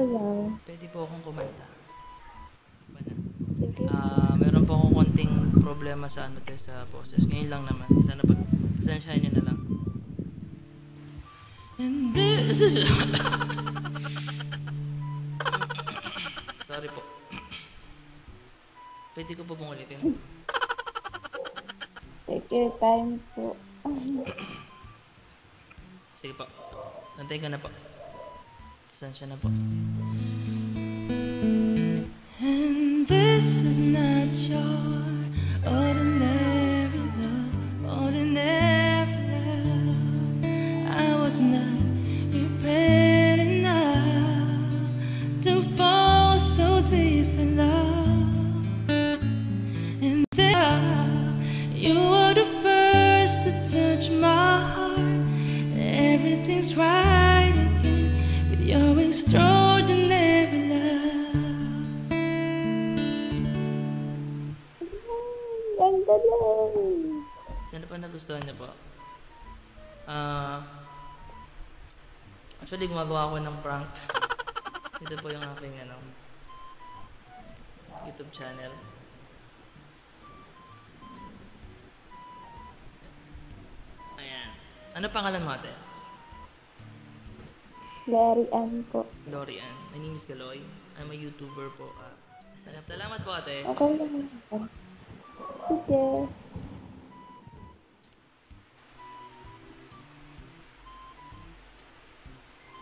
lang. Pwede po akong kumanta. Ba na? Sige. Meron po akong konting problema sa ano te, sa boses. Ngayon lang naman. Sana pasensyahan niyo na lang. And this is... Sorry po. Pwede ko po pong ulitin. Take your time po. Sige po. Antay ka na po. Pasensya na po. And this is not your ordinary love, ordinary love. I was not prepared enough to fall so deep in love. And there you were the first to touch my heart. Everything's right again with your extraordinary love. Ganda lang. Sana pa nagustuhan niyo po? Actually, gumagawa ako ng prank. Ito po yung aking YouTube channel. Ayan. Ano pangalan mo ate? Larry Ann po. Lorian. My name is Galoy. I'm a YouTuber po. Salamat po ate. Okay lang po. Sige.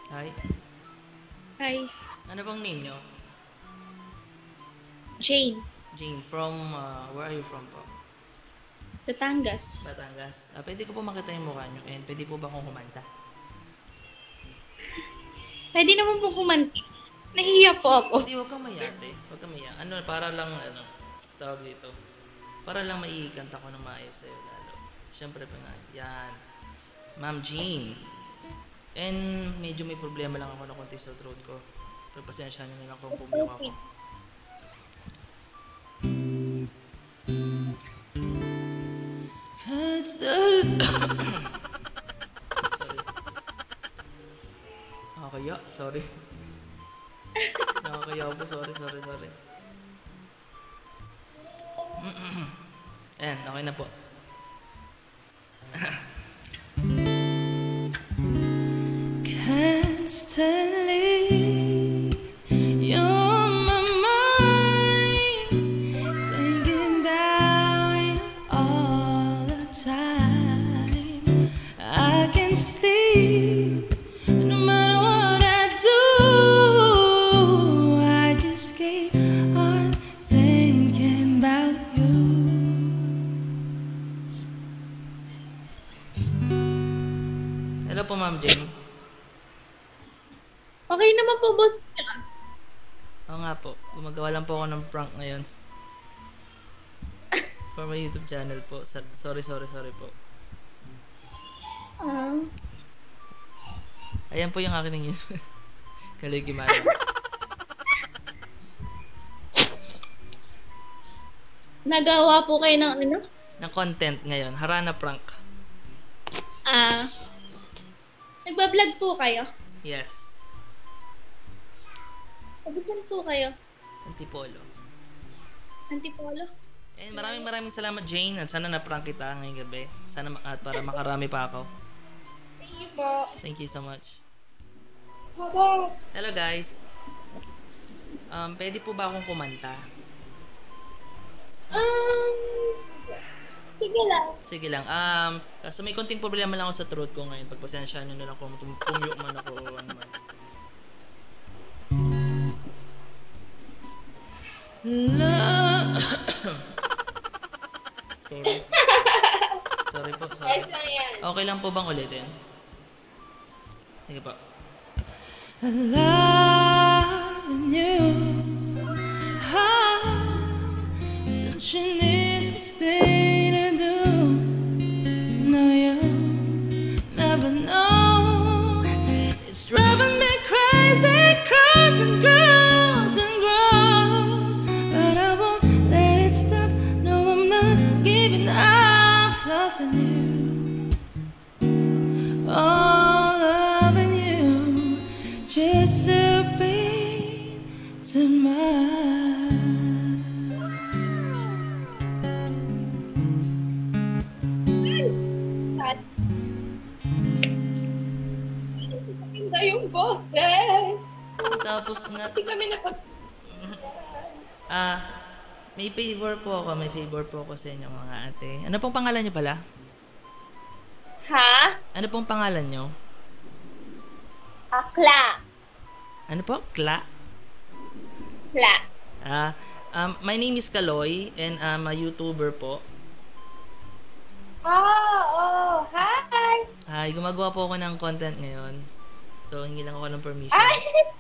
Hi. Hi, Ano bang name nyo? Jane, Jane. From, where are you from po? Batangas. Batangas. Pwede ko po makita yung mukha nyo and pwede po ba akong kumanta? Pwede naman po kumanta. Nahihiya po ako. Hindi, huwag kang maya ate. Huwag kang maya. Para lang, tawag dito. Para lang maikanta ko ng maayos sa'yo lalo. Siyempre pa nga. Yan. Ma'am Jean. And medyo may problema lang ako na konti sa throat ko. Pero pasensya nyo na lang kung pumiyok ako. Sorry. Nakakaya. Sorry. Nakakaya po. Sorry. Ayan, okay na po. Constantly, you're on my mind, thinking about you all the time. I can't sleep, no matter what I do. I just keep on thinking about you. Hello po, Ma'am Jane. Okay naman po, boss. Oo nga po. Gumagawa lang po ako ng prank ngayon. For my YouTube channel po. Sorry po. Ayan po yung akin ng YouTube. Kaligimana. Nagawa po kayo ng ano? Ng content ngayon. Harana prank. Nagbablog po kayo? Yes. Sabitan po kayo? Antipolo. Antipolo? And maraming salamat Jane. At sana na-prank kita ngayong gabi. Sana at para makarami pa ako. Thank you po. Thank you so much. Bye-bye. Hello guys. Pwede po ba akong kumanta? Sige lang. Sige lang. So may konting problema lang ako sa throat ko ngayon. Pagpasensya nyo na lang kung pumiyok man ako o ano man. Sorry po. Ayos lang yan. Okay lang po bang ulitin? Sige po. Loving you, such an easy thing to do. No, you never know. It's driving me crazy, crossing grows and grows, but I won't let it stop. No, I'm not giving up, loving you. Oh, loving you, just to be Tapos na, Hindi kami napag... may favor po ako sa inyo mga ate. Ano pong pangalan niyo pala? Ha? Ano pong pangalan niyo? Akla. Ano po? Kla? Kla. My name is Kaloy and I'm a YouTuber po. Oh, hi. Hi, gumagawa po ako ng content ngayon. So, hingi lang ako ng permission. Ay!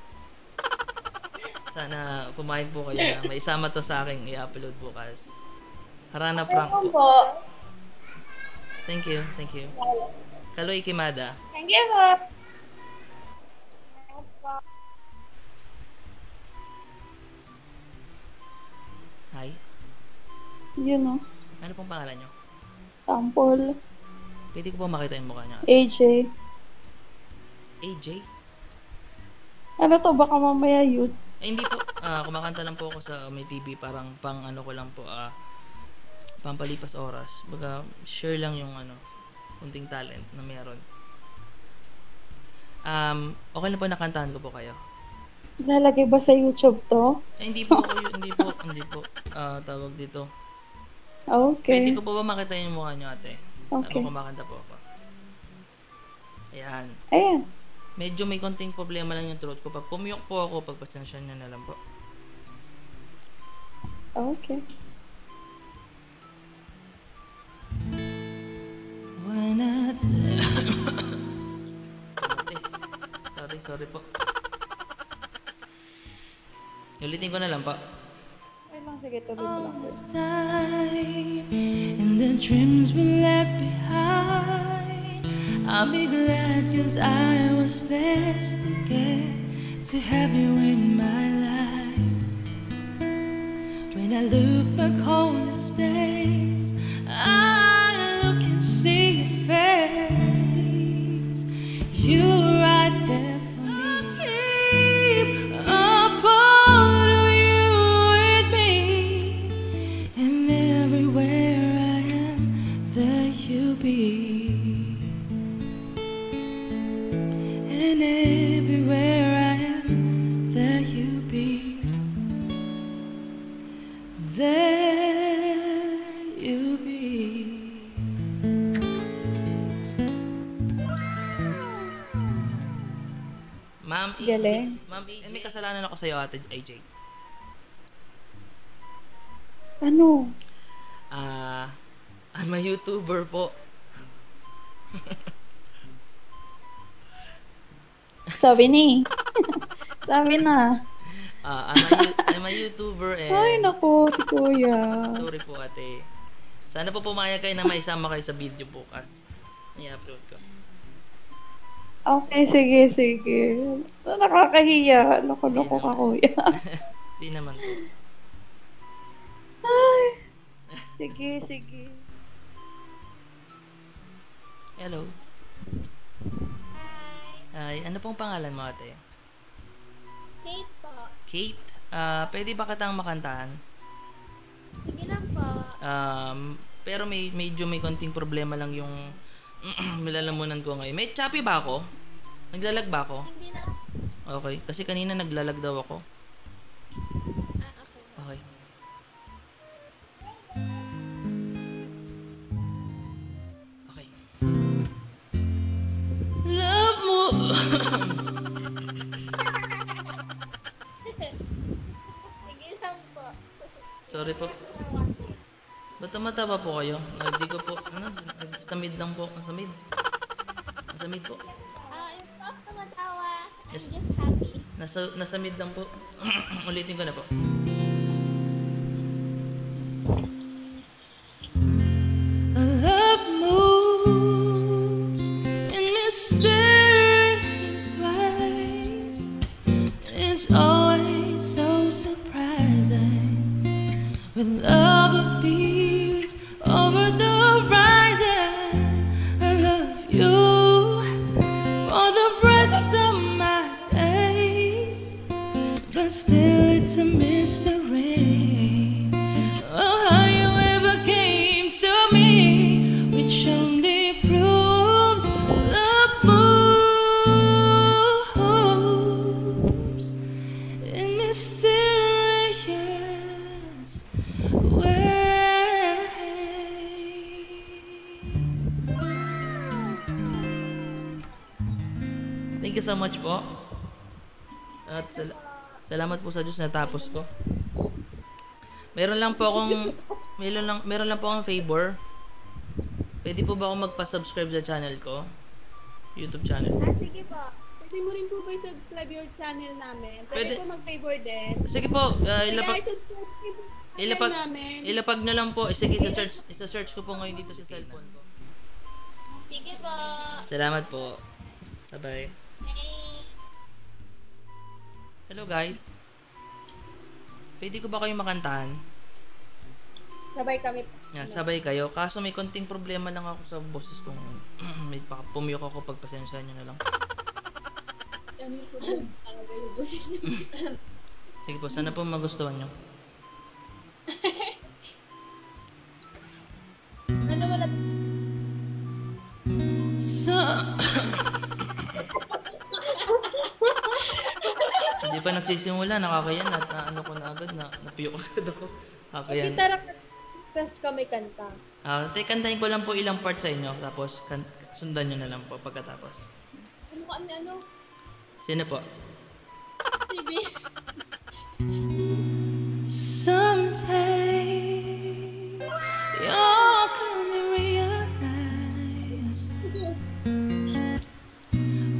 Sana pumayag po kayo na may isama to sa akin i-upload bukas. Harana prank Ano po. po? Thank you. Kaloy Kimada. Thank you po. Hi. Yun o. Ano pong pangalan nyo? Sample. Pwede ko po makita yung mukha nyo. AJ. AJ? Ano to? Baka mamaya youth. Hindi po. Kumakanta lang po ako sa may TV. Parang pang ano ko lang po. Pampalipas oras. Baga, share lang yung kunting talent na meron. Okay na po nakantahan ko po kayo. Lalagay ba sa YouTube to? Hindi po ako, hindi po. Tawag dito. Okay. Pwede ko po ba makita yung mukha nyo, ate? Okay. Habang kumakanta po ako. Ayan. Ayan. Medyo may konting problema lang yung throat ko. Pag pumiyok po ako, pagpasensya nyo na lang po. Okay. When sorry po. Ulitin ko na lang po. Ay lang, sige, tuloy mo lang. This time, and the dreams we left behind, I'll be glad cause I was blessed to get to have you in my life. When I look back on these days, I look and see your face. You were right there for me. I keep a part of you with me, and everywhere I am, there you be. And everywhere I am, there you be. There you be. Ma'am EJ, Galing. Ma'am EJ, may kasalanan ako sa'yo, Ate AJ. Ano? I'm a YouTuber po. Sabi ni. Sabi na. I'm a YouTuber and... Ay, naku, si kuya. Sorry po, ate. Sana po pumayag kayo na maisama kayo sa video bukas. I-upload ko. Okay, sige. Nakakahiya. Loko-loko ka, kuya. Di naman po. Ay. Sige. Hello. Ay, ano pong pangalan mo, ate? Kate po. Kate? Pwede ba kitang makantahan? Sige lang po. Pero medyo may konting problema lang yung malalamunan ko ngayon. May choppy ba ako? Naglalag ba ako? Hindi na. Okay. Kasi kanina naglalag daw ako. Okay. Okay. Okay. Love mo. Sige lang po. Sorry po. Ba't tumataba po kayo? Hindi ko po, nagsamid lang po. Nasamid. Nasamid po. It's not tumatawa. I'm Yes. just happy. Nasamid lang po. Ulitin ko na po. Love moves in mysterious ways. It's always so surprising when love appears over the horizon. I love you for the rest of my days, but still it's a mystery. Oh, how you ever came to me, which only proves love moves you so much po. At salamat po sa Diyos natapos ko. Meron lang po akong favor. Pwede po ba akong magpa-subscribe sa channel ko? YouTube channel. Sige po. Pwede mo rin po ba subscribe your channel namin? Pwede. Pwede po mag-favor din. Sige po, Ilapag namin. ilapag na lang po. Sige, isa-search ko po ngayon dito sa cellphone ko. Sige po. Salamat po. Bye-bye. Hello guys. Pwede ko ba kayo makantahan? Sabay kami po. Yeah, sabay kayo. Kaso may konting problema lang ako sa boses kong may pumiyok ako, pagpasensya nyo na lang. Kami po din. Talaga yung busin niyo. Sige po, sana po magustuhan nyo. Ano wala? Hindi pa nagsisimula, nakakayan at ano ko na agad, napiyok agad ako. Nakakayan. Tara, best kami kanta. Kantahin ko lang po ilang part sa inyo, tapos sundan nyo na lang po pagkatapos. Ano ka ano? Sino po? Sige. Someday you're gonna realize.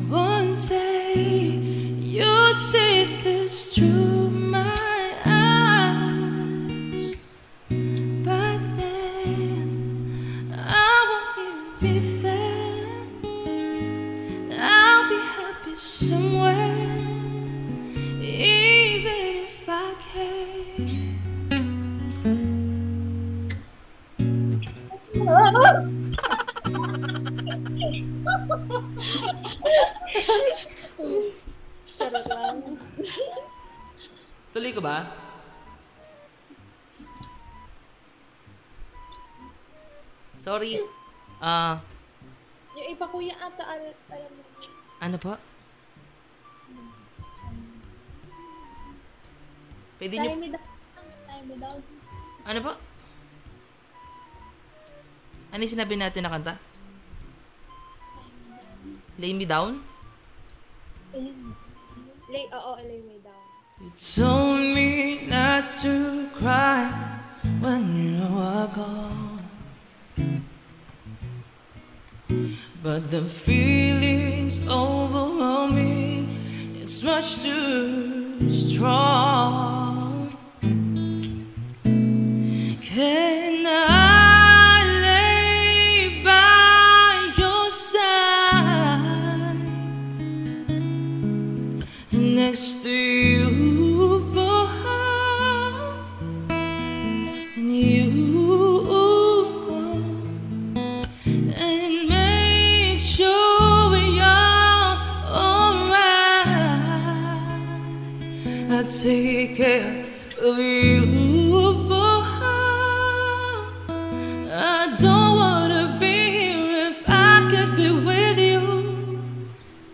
One day you'll see this through my eyes. But then I won't even be there. I'll be happy somewhere, even if I can. Charot lang. Tuloy ko ba? Sorry. Yung iba kuya ata, alam mo. Ano po? Pwede nyo... Time me down. Ano po? Ano yung sinabi natin na kanta? Lay me down? Lay me down. You told me not to cry when you were gone, but the feelings overwhelm me. It's much too strong. Can I lay by your side next to you for and you and make sure we are alright. I take care of you for I don't wanna be here if I could be with you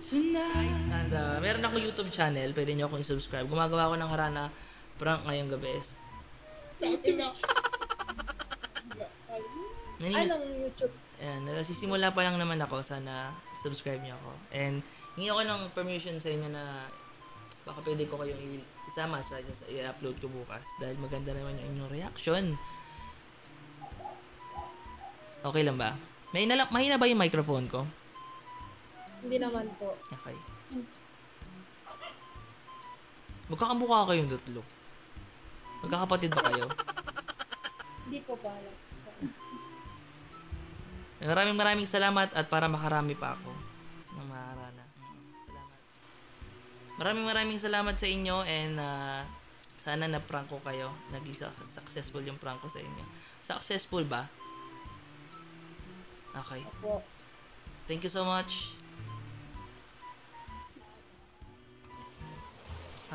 tonight. And meron ako YouTube channel, pwede nyo akong i-subscribe. Gumagawa ko ng harana prank ngayong gabi. Anong YouTube? Ayan, nasisimula pa lang naman ako. Sana subscribe niyo ako. And hingi ako ng permission sa inyo na baka pwede ko kayong isama sa i-upload ko bukas. Dahil maganda naman yung inyong reaction. Okay lang ba? Mahina ba yung microphone ko? Hindi naman po. Okay. Magkakamukha kayong tatlo. Magkakapatid ba kayo? Hindi ko pa alam. Maraming salamat at para makarami pa ako ng maharana. Salamat. Maraming salamat sa inyo and sana na-prank ko kayo. Naging successful yung prank ko sa inyo. Successful ba? Okay. Po. Thank you so much.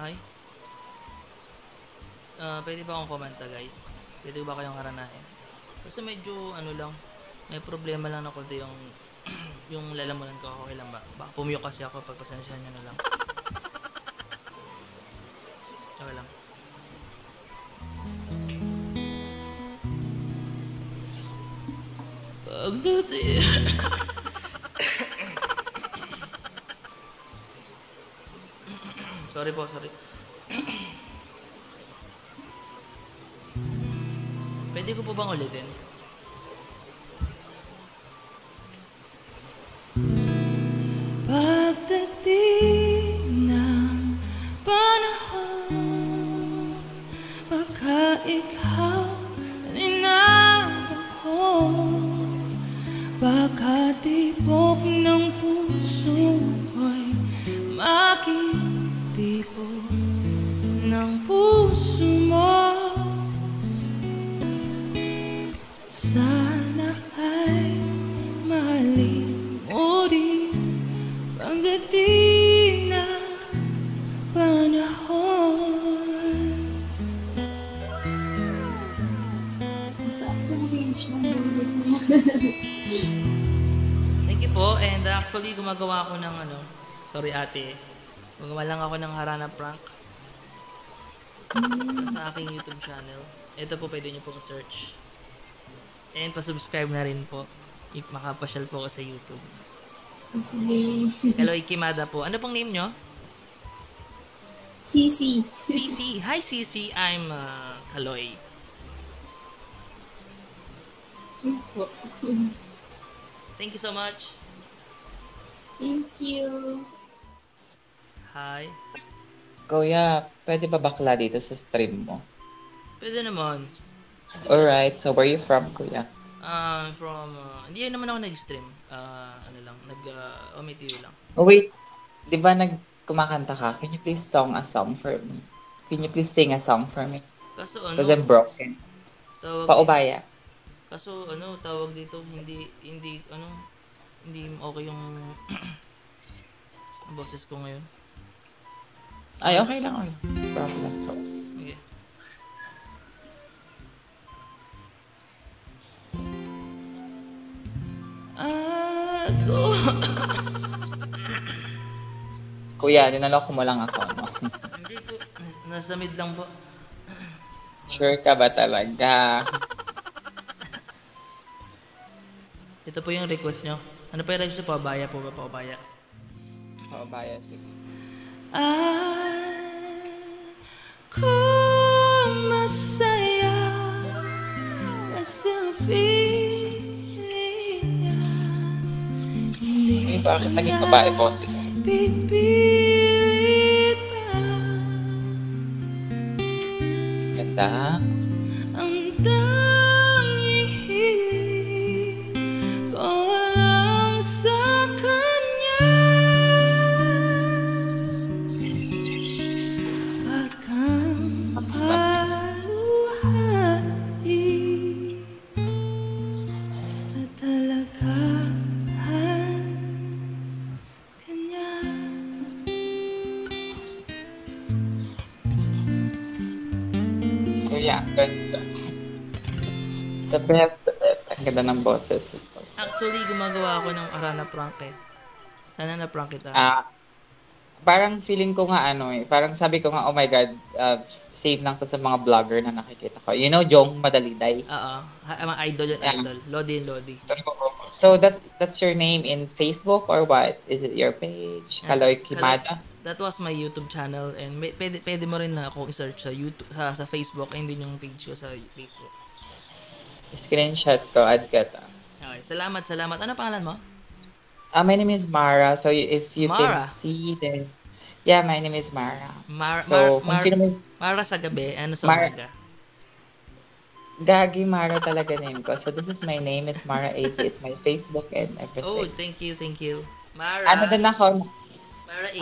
Hi. Pwede ba akong komenta guys? Pwede ba kayong haranahin? Kasi medyo ano lang, may problema lang ako dito yung yung lalamunan ko. Okay lang ba? Baka pumiyok kasi ako, pagpasensya nyo na lang. Okay lang. Sorry po, sorry. Pwede ko po bang ulitin? Pagdating ng panahon, baka ikaw ang inabot ko, baka tibok ng puso ko'y makitipok ng puso mo. Sana ay mahalin mo rin pagdating na panahon. Taas ng range ng boses niya. Thank you po. And actually, gumagawa ako ng sorry ate. Gumagawa lang ako ng Harana prank. Sa aking YouTube channel. Ito po, pwede nyo po search. And pa-subscribe na rin po. If makapasyal po ako sa YouTube. Sige. Hello, Ikimada po. Ano pong name nyo? Sisi. CC. Hi, CC. I'm Kaloy. Thank you so much. Thank you. Hi. Kuya, pwede ba bakla dito sa stream mo? Pwede naman. Alright, so where you from, kuya? Hindi naman ako nag-stream. Omitiw lang. Oh, wait. Di ba kumakanta ka? Can you please sing a song for me? Can you please sing a song for me? Kaso Because I'm broken. tawag Paubaya. Kaso tawag dito, hindi okay yung boses ko ngayon. Ay, okay lang. Okay. Problem. Okay. Kuya, dinaloko mo lang ako, no? Hindi po. Nasa mid lang po. Sure ka ba talaga? Ito po yung request nyo. Ano pa yung request nyo? Paubaya po ba? Paubaya. Paubaya, sige. Kung masaya na sa pilihan, Ay, bakit naging babae boses? pipilit pa Ganda. ang tanging hiling ko lang sa kanya. Akang paluhati na talagahan kanya. Kuya, ang ganda. The best, the best. Ang ganda ng boses. Actually, gumagawa ako ng Arana prank eh. Sana na-prank kita. Parang feeling ko nga parang sabi ko nga, oh my God, save lang to sa mga vlogger na nakikita ko. You know, Jong Madaliday. Oo. Mga idol yun, Yeah. idol. Lodi and Lodi. So that's your name in Facebook or what? Is it your page? Kaloy Kimada? That was my YouTube channel and pwede mo rin na ako i-search sa YouTube, sa Facebook, hindi yung page ko sa Facebook. Screenshot ko, add ka ta. Okay, salamat. Ano pangalan mo? My name is Mara. So if you Mara? can see the... Yeah, my name is Mara. Mara Kung sino sa gabi, ano sa Mar- umaga? Gagi Mara talaga name ko. So this is my name. It's Mara AC. It's my Facebook and Oh, everything. thank you. Mara. Ano din ako, Mara AC.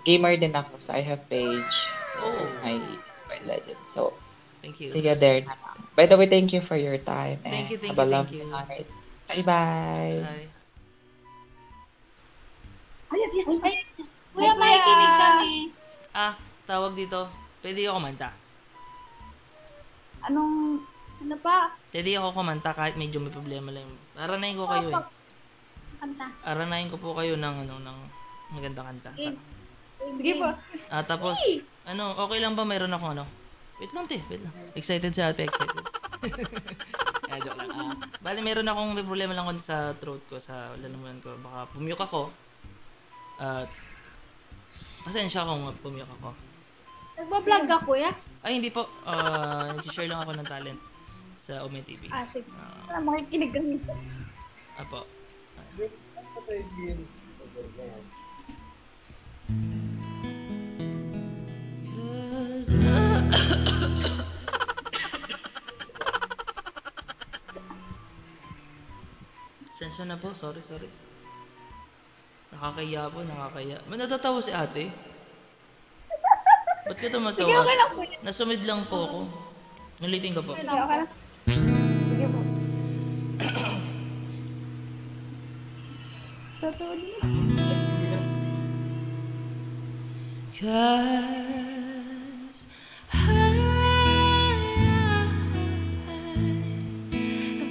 gamer din ako. So I have page. Oh, My Mobile Legends. So, thank you. sige there na lang. By the way, thank you for your time. Thank you, and thank have a you, thank lovely you. night. Bye-bye. Bye. Kuya, makikinig kami. Tawag dito. Pwede ako kumanta. Ano pa? Pwede ako kumanta kahit medyo may problema lang. Aranayin ko kayo eh. Kanta. Aranayin ko po kayo ng magandang kanta. Sige po. Tapos, okay lang ba mayroon ako Wait lang. Excited si ate, excited. Joke lang. Bali, meron akong may problema lang sa throat ko, sa lalamunan ko. Baka pumiyok ako. Pasensya kung pumiyak ako. Nagbablog ka, kuya? Ay, hindi po. Nag-share lang ako ng talent sa Ome TV. Ah, sige. Makikinig kami. Apo. Sensya na po. Sorry. Nakakaya po, nakakaya. Natatawa si ate. Ba't ka tumatawa? Sige, okay lang po. Nasumid lang po ako. Naliting ka po. Okay lang. Sige po. Totoo din. Cause I'm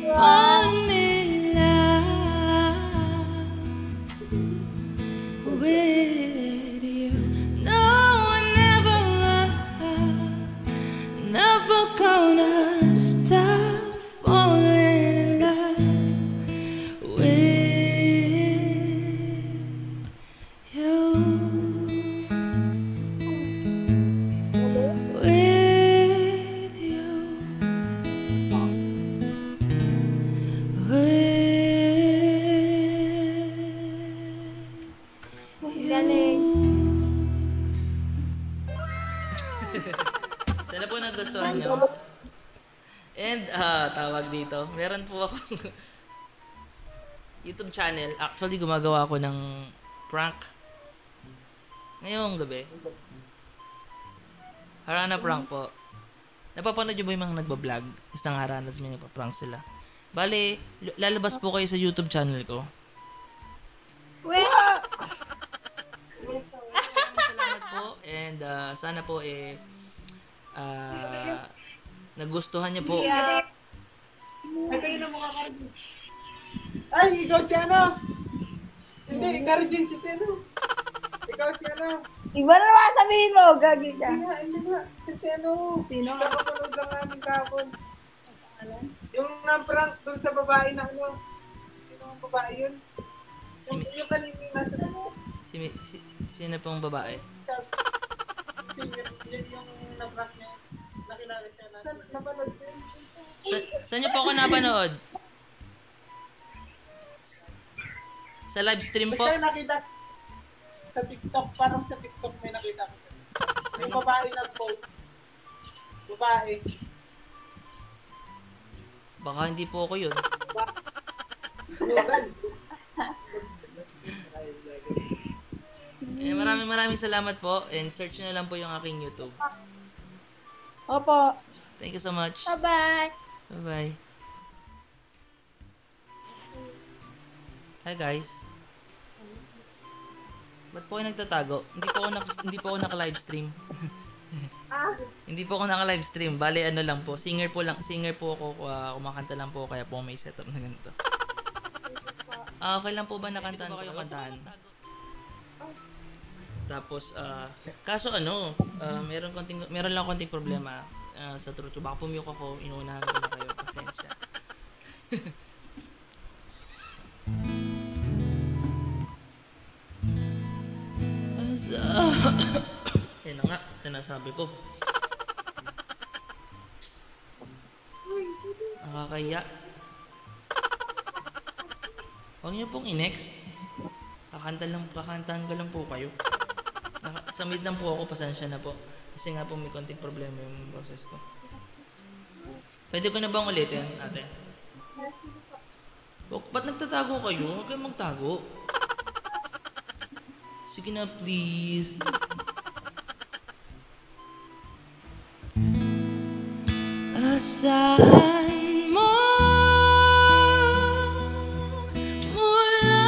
falling in love with you. No, I never gonna stop falling in love with you. With you, Galing. Sana po nagustuhan nyo. And, tawag dito. Meron po akong YouTube channel. Actually, gumagawa ako ng prank. Ngayong gabi. Harana prank po. Napapanood nyo ba yung mga nagbablog? Is nang harana may nagpa-prank sila. Bale, lalabas po kayo sa YouTube channel ko. Well, Salamat po. And sana po nagustuhan niyo po. yeah. Ito yun ang mga Karjin. Ay, ikaw si ano? Hindi, Karjin si ano? Ikaw si ano? Iba na naman sabihin mo, gagi ka. Hindi nga. Si ano? Sino? Nakapanood lang namin kahapon. Yung na-prank dun sa babae na ano? Sino ang babae yun? Yung kanina nasa Sino pong babae? yung na-prank niya. Nakilala siya na. Napanood ko yun. Saan niyo po ako napanood? Sa live stream po? Basta nakita sa TikTok, parang sa TikTok may nakita ko. Yung babae nag-post. Babae. Baka hindi po ako yun. Maraming salamat po. And search na lang po yung aking YouTube. Opo. Thank you so much. Bye-bye. Bye-bye. Hi guys. Ba't po kayo nagtatago? Hindi po ako naka-live stream. Hindi po ako naka-live stream. Bale ano lang po, singer po ako, kumakanta lang po kaya po may setup na ganito. Okay lang po ba nakantahan ko kayo kantahan? Tapos kaso meron lang konting problema sa truto. Baka pumiyok ako, inuunahan ko na kayo, pasensya. Yan na nga, sinasabi ko. Nakakaya. Huwag niyo pong i-next. Kakantahan ko lang po kayo. Samid lang po ako, pasensya na po. Kasi nga po may konting problema yung process ko. Pwede ko na bang ulitin, ate? Ba't nagtatago kayo? Huwag kayong magtago. Sige na, please. asahan mo mula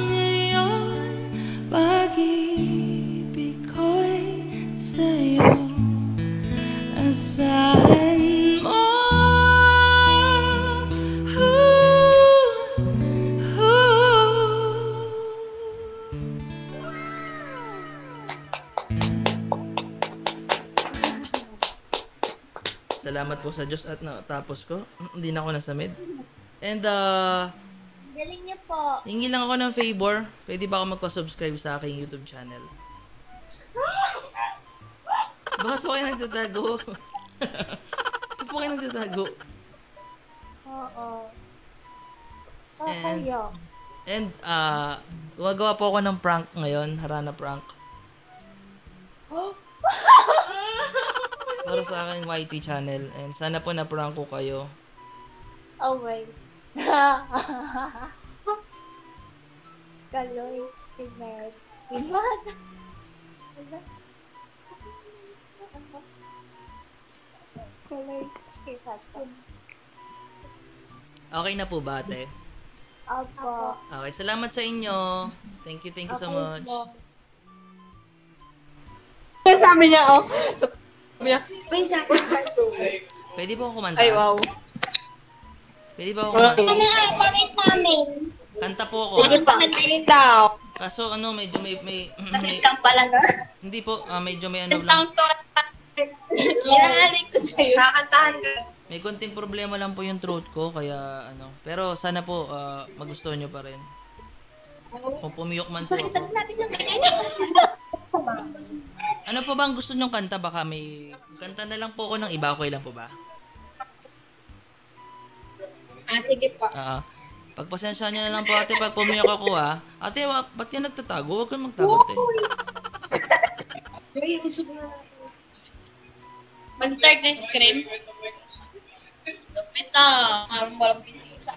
ngayon, pag-ibig ko'y sa'yo. Asahan mo Salamat po sa Diyos at natapos ko. Hindi na ako nasamid. And Galing niyo po. hingi lang ako ng favor. Pwede ba ako magpa-subscribe sa aking YouTube channel? Bakit po kayo nagtatago? Bakit po kayo nagtatago? Oo. And- Kakayo. And, gumagawa po ako ng prank ngayon, Harana prank. Para sa akin YT channel. And sana po na-prank ko kayo. Oh my. Kaloy. Timed. Kaloy. Okay na po ba, ate? Opo. Okay, salamat sa inyo. Thank you so much. Sabi niya, oh. Pwede po ako kumanta? Ay, wow. Pwede ba ako kumanta? Ano ang pangit namin? Kanta po ako. Sige, pakinggan daw. Kaso ano, medyo may Kang pala nga. hindi po, medyo may ano lang. Minahalik ko sa'yo. Kakantahan ka. May konting problema lang po yung throat ko, kaya ano. Pero sana po, magustuhan nyo pa rin. Kung pumiyok man po ako. Ano po ba ang gusto nyong kanta? Baka may kanta na lang po ako ng iba, okay lang po ba? Sige po. Pagpasensya nyo na lang po ate pag pumiyok ako ha. Ate, ba't ka nagtatago? Huwag kang magtago ate. Mag-start na scream. Lupit na. Parang walang bisita.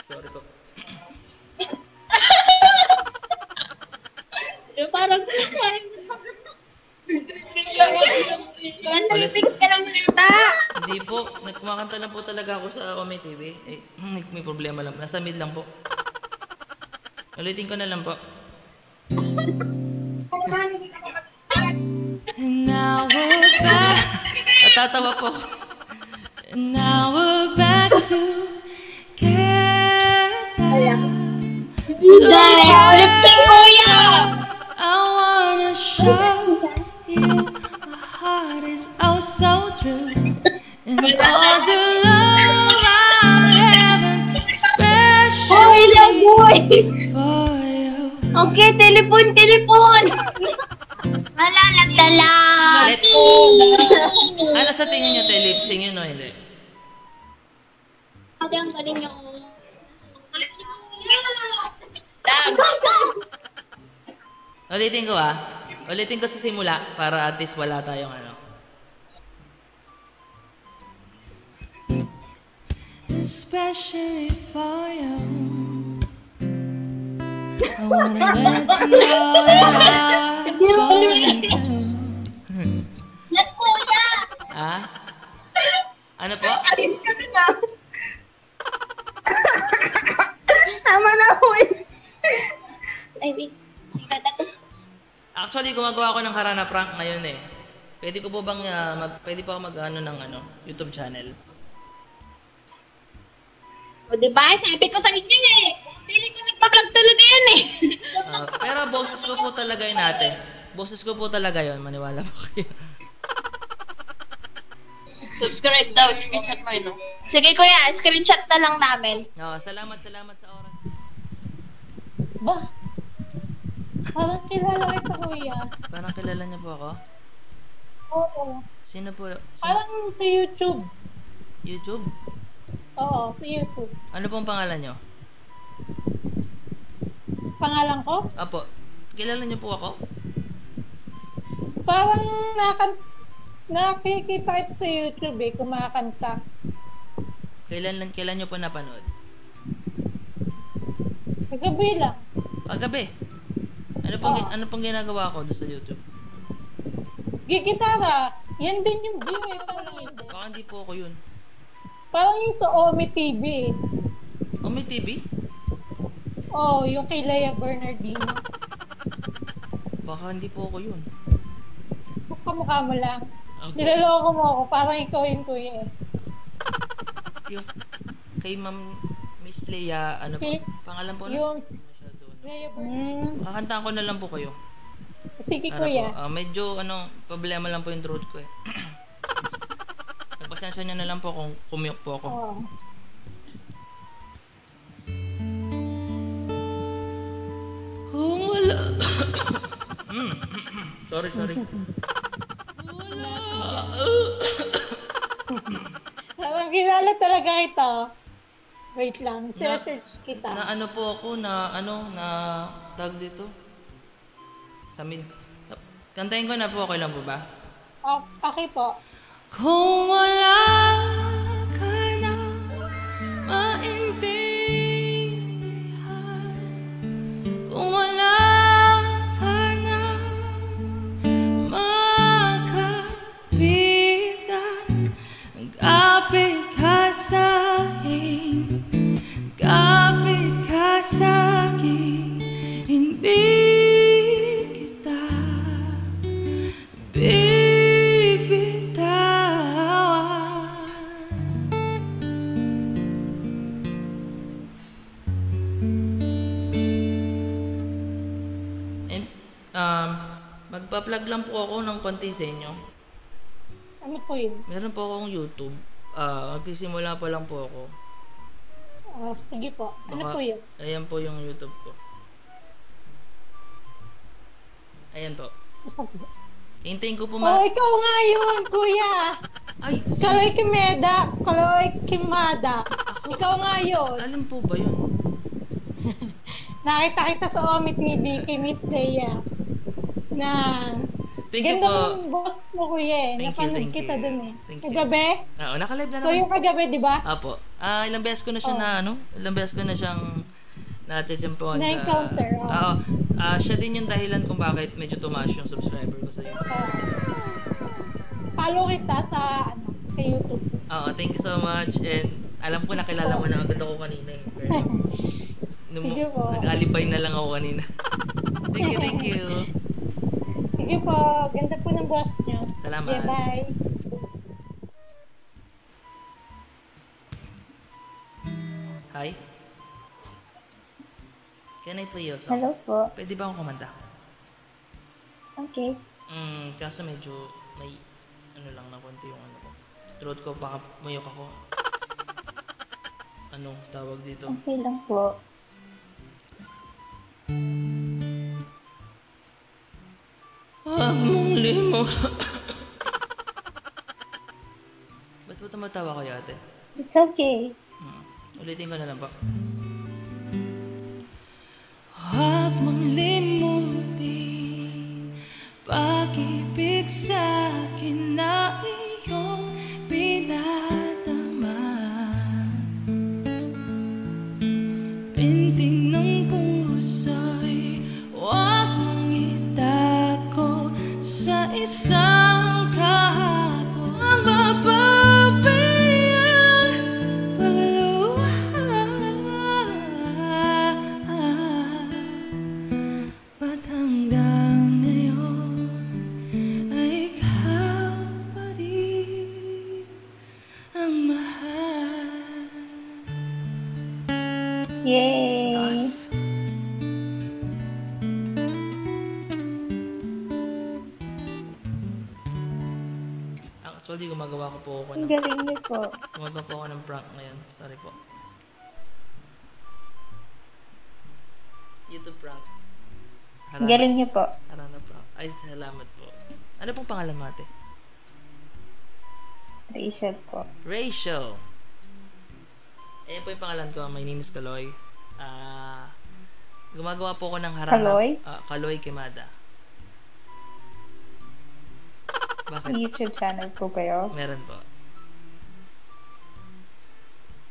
Sorry po. Parang Mga trippings ka lang nata. Hindi po, kumakanta lang po talaga ako sa Ome TV. May problema lang. Nasa mid lang po. Ulitin ko na lang po. And now we're back. Natatawa po. And now we're back together. Lip sync kuya! I wanna show you my heart is oh so true. And all the love I'm having, especially for you. Okay, telepon! Wala, nagdala. Ano sa tingin niyo, te? Lip sync yun o hindi? Ate, ang galing niyo. Ulitin ko Ulitin ko sa simula para at least wala tayong ano. Especially for you. I wanna let you know that I'm going to. Let kuya. Ano po? Alis ka na. Tama na po eh. Ay, wait. Sige na to. Actually, gumagawa ako ng Harana prank ngayon eh. Pwede ko po bang pwede pa ako mag-ano ng YouTube channel? O diba? Sabi ko sa inyo eh. Pili ko nagpa-vlog talaga yan eh. Pero boses ko po talaga yun ate. Boses ko po talaga yun. Maniwala po kayo. Subscribe daw. Screenshot mo yun. Sige kuya, screenshot na lang namin. Salamat sa oras. Ba? Parang kilala kita, kuya. Parang kilala niyo po ako? Oo. Sino po? Parang sa YouTube. YouTube? Oo, sa YouTube. Ano pong pangalan niyo? Pangalan ko? Apo. Kilala niyo po ako? Parang nakikita ito sa YouTube eh, kumakanta. Kailan niyo po napanood? Kagabi lang. Kagabi. Ano pong ginagawa ko doon sa YouTube? Gigitara. Yan din yung view eh, parang hindi. Baka hindi po ako yun. Parang yung sa Omi TV. Oh, may TV? Oo, yung kay Lea Bernardino. Baka hindi po ako yun. Kamukha mo lang. Okay. Niloloko mo ako, parang ikaw yun, kuya eh. Yung, kay Ma'am Miss Leia, ano po? Okay. Pangalan po na? Yung Masyado, ano. Lea Bernardino. Kakantaan ko na lang po kayo. Sige, Para kuya. po, medyo problema lang po yung throat ko eh. Nagpasensya nyo na lang po kung kumiyok po ako. Oo. Sorry. Parang kilala talaga kita. Wait lang, search kita. Na ano po ako na tag dito. Sa mid. Kantahin ko na po, okay lang po ba? Oh, paki po. Kung wala ka na maintindihan, kung wala ka na makapitan, kapit ka sa'kin, kapit ka sa'kin, hindi kita magpa-plug lang po ako ng konti sa inyo. Ano po yun? Meron po akong YouTube. Magsisimula pa lang po ako. Sige po. Ano Baka- po yun? Ayan po yung YouTube ko. Ayan po. Sabi. Hintayin ko po Oh, ikaw nga yun, kuya. Ay, Kaloy Kimada. Ikaw nga yun. alin po ba yun? Nakita kita sa omit ni Vicky Miss Leia. Na Thank you ganda po. ng boss mo, kuya. Thank you, Napanood thank kita you. dun eh. Thank you. Kagabi? Oo, naka-live na So naman. yung kagabi, di ba? Apo. Ilang beses ko na siya ilang beses ko na siyang na-champion sa... Na-encounter, oo. Oo. Siya din yung dahilan kung bakit medyo tumaas yung subscriber ko sa YouTube. Follow kita sa YouTube. Oo, thank you so much. And alam ko nakilala mo na agad ako kanina. Pero, Sige po. nag-alibay na lang ako kanina. Thank you. Sige po. Ganda po ng boss niyo. Salamat. Okay, bye. Hi. Can I play your song? Hello po. Pwede ba akong kumanta? Okay. Kaso medyo may ano lang na konti yung ano ko. Throat ko, baka muyok ako. Ano tawag dito? Okay lang po. Huwag mong limo. Ba't mo tumatawa kayo, ate? It's okay. Ulitin ko na lang pa. Huwag mong limutin pag-ibig sa'kin na iyong pinadama. Pinting ng puso'y huwag mong itago sa isang kahapon. Ang mapapayang pagluha. Ba't hanggang ngayon ay ikaw pa rin ang mahal? Yay! Taas. Actually, gumagawa ko po ako Ang ng galing niyo po. gumagawa po ako ng prank ngayon. Sorry po. YouTube prank. Ang galing niyo po. Harana prank. Ay, salamat po. Ano pong pangalan mo, ate? Rachel po. Rachel. Ayan po yung pangalan ko. My name is Kaloy. Gumagawa po ako ng harana. Kaloy? Kaloy Kimada. Bakit? May YouTube channel po kayo. Meron po.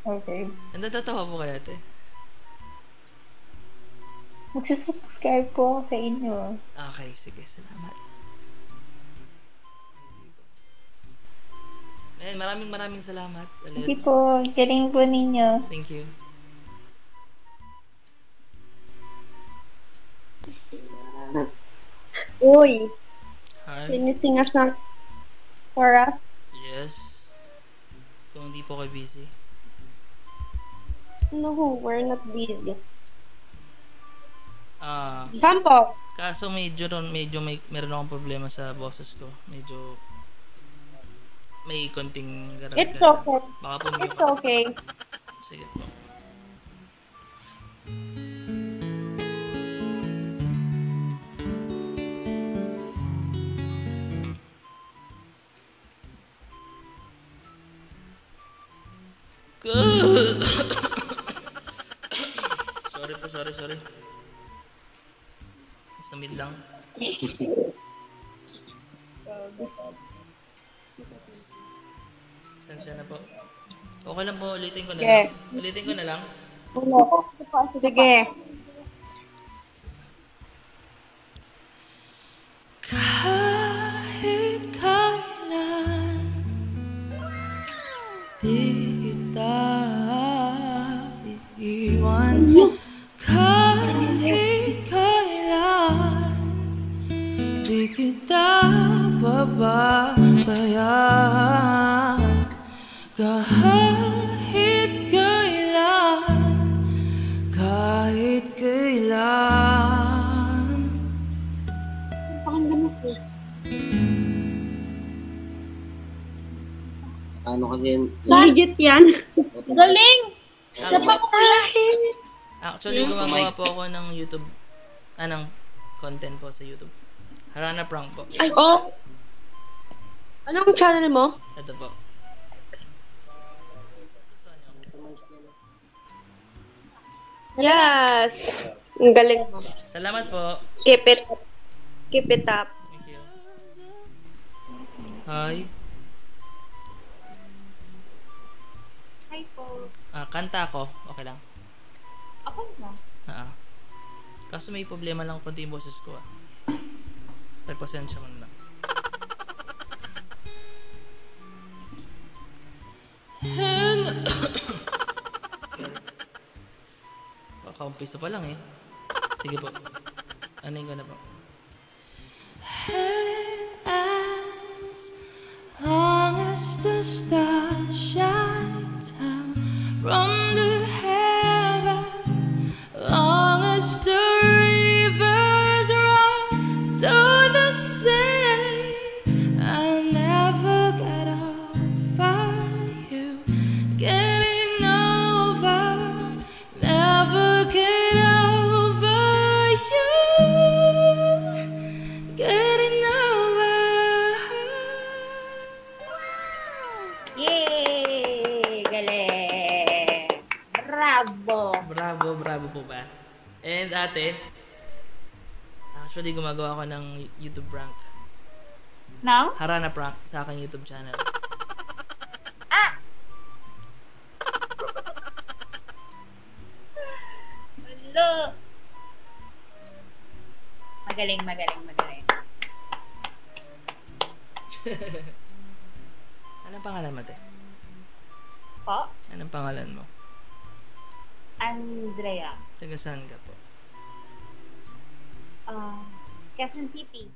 Okay. Natatawa po kayo, ate. Magsasubscribe po ako sa inyo. Okay, sige. Salamat. Ayan, maraming salamat. Hindi po. Galing po ninyo. Thank you. Uy, Hi. can you sing a song for us? Yes. Kung hindi po kayo busy. No, we're not busy. Sample. Kaso meron akong problema sa boses ko. Medyo may konting garag. It's okay. Baka pumiyok It's ako. okay. Sige po. Sorry po, sorry. Samid lang. Sensya na po. Okay lang po, ulitin ko na lang. Ulitin ko na lang. Sige. Kahit kailan di kita iiwan. Kahit kailan di kita pababayaan. Kahit kailan. Ano kasi yun? Legit yan. Galing! Sa Actually, pakulahin! gumagawa po ako ng YouTube, ng content po sa YouTube. Harana Prank po. Ay, oh. Anong channel mo? Ito po. Yes. Ang galing mo. Salamat po. Keep it up. Thank you. Hi. Hi po. Kanta ako. Okay lang. Ako na. Kaso may problema lang konti yung boses ko. Nagpasensya mo na lang. Kaumpisa pa lang eh. Sige po. Anin ko na po. As long as the stars shine down from the heaven, long as the rivers run to the sea, I'll never get over you, getting over, never get over you, getting over. Yay! Galing! Bravo! Bravo po ba? And ate, actually gumagawa ako ng YouTube prank. Now? Harana Prank sa aking YouTube channel. Hello! Magaling. Anong pangalan mo, te? Po? Anong pangalan mo? Andrea. Taga saan ka po? Quezon City.